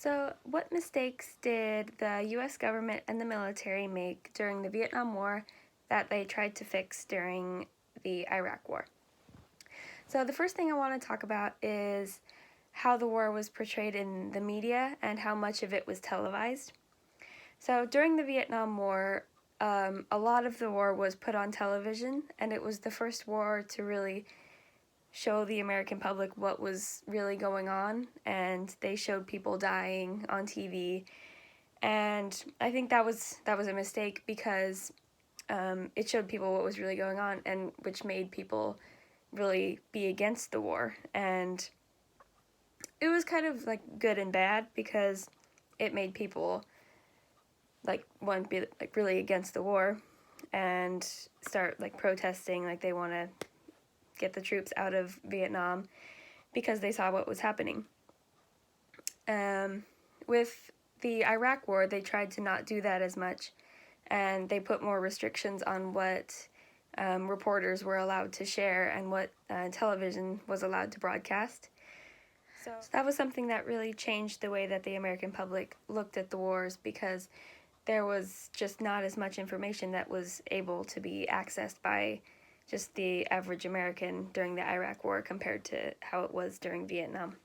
So, what mistakes did the US government and the military make during the Vietnam War that they tried to fix during the Iraq War? So, the first thing I want to talk about is how the war was portrayed in the media and how much of it was televised. So, during the Vietnam War, a lot of the war was put on television, and it was the first war to really show the American public what was really going on, and they showed people dying on TV. And I think that was a mistake because it showed people what was really going on, and which made people really be against the war. And it was kind of like good and bad because it made people like want to be like really against the war and start like protesting, like they want to get the troops out of Vietnam because they saw what was happening. With the Iraq War, they tried to not do that as much, and they put more restrictions on what reporters were allowed to share and what television was allowed to broadcast. So that was something that really changed the way that the American public looked at the wars, because there was just not as much information that was able to be accessed by just the average American during the Iraq War compared to how it was during Vietnam.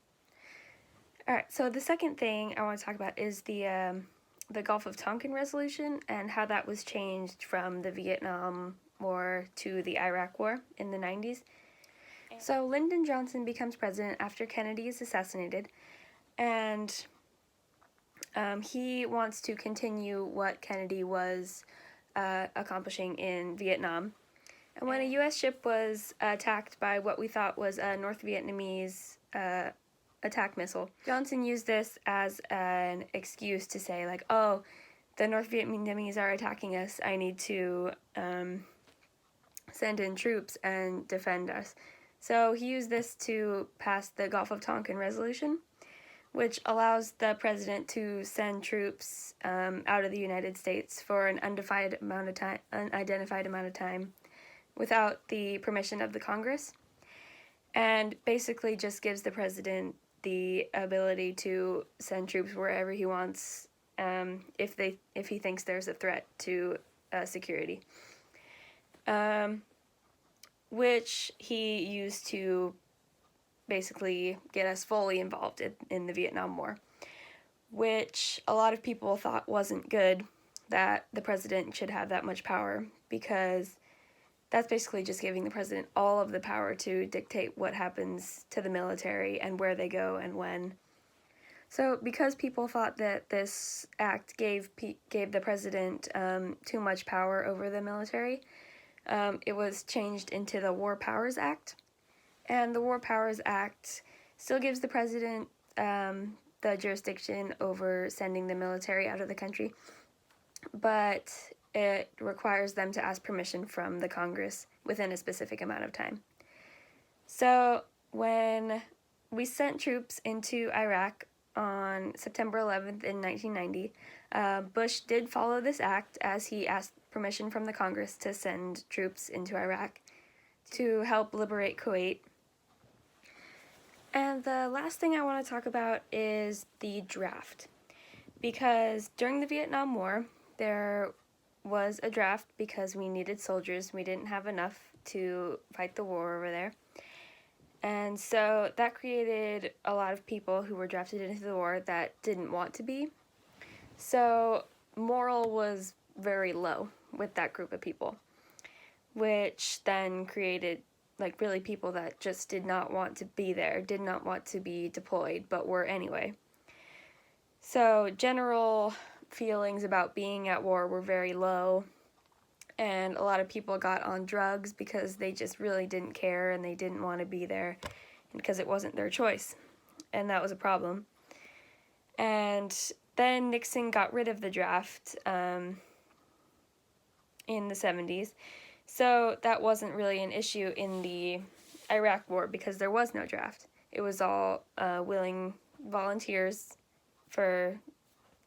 All right, so the second thing I want to talk about is the Gulf of Tonkin resolution and how that was changed from the Vietnam War to the Iraq War in the 90s. So Lyndon Johnson becomes president after Kennedy is assassinated, and he wants to continue what Kennedy was accomplishing in Vietnam. And when a U.S. ship was attacked by what we thought was a North Vietnamese attack missile, Johnson used this as an excuse to say, like, oh, the North Vietnamese are attacking us, I need to send in troops and defend us. So he used this to pass the Gulf of Tonkin resolution, which allows the president to send troops out of the United States for an unidentified amount of time without the permission of the Congress, and basically just gives the president the ability to send troops wherever he wants if he thinks there's a threat to security, which he used to basically get us fully involved in the Vietnam War, which a lot of people thought wasn't good, that the president should have that much power, because that's basically just giving the president all of the power to dictate what happens to the military and where they go and when. So because people thought that this act gave the president too much power over the military, it was changed into the War Powers Act. And the War Powers Act still gives the president the jurisdiction over sending the military out of the country, but it requires them to ask permission from the Congress within a specific amount of time. So when we sent troops into Iraq on September 11th in 1990, Bush did follow this act, as he asked permission from the Congress to send troops into Iraq to help liberate Kuwait. And the last thing I want to talk about is the draft, because during the Vietnam War, there was a draft because we needed soldiers. We didn't have enough to fight the war over there. And so that created a lot of people who were drafted into the war that didn't want to be. So morale was very low with that group of people, which then created like really people that just did not want to be there, did not want to be deployed, but were anyway. So general feelings about being at war were very low, and a lot of people got on drugs because they just really didn't care and they didn't want to be there because it wasn't their choice, and that was a problem. And then Nixon got rid of the draft in the 70s, so that wasn't really an issue in the Iraq War because there was no draft. It was all willing volunteers for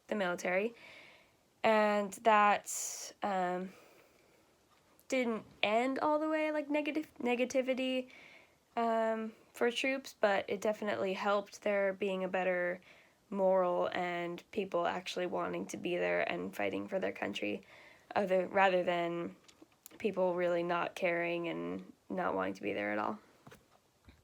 the military, and that didn't end all the way like negativity for troops, but it definitely helped there being a better moral and people actually wanting to be there and fighting for their country, rather than people really not caring and not wanting to be there at all.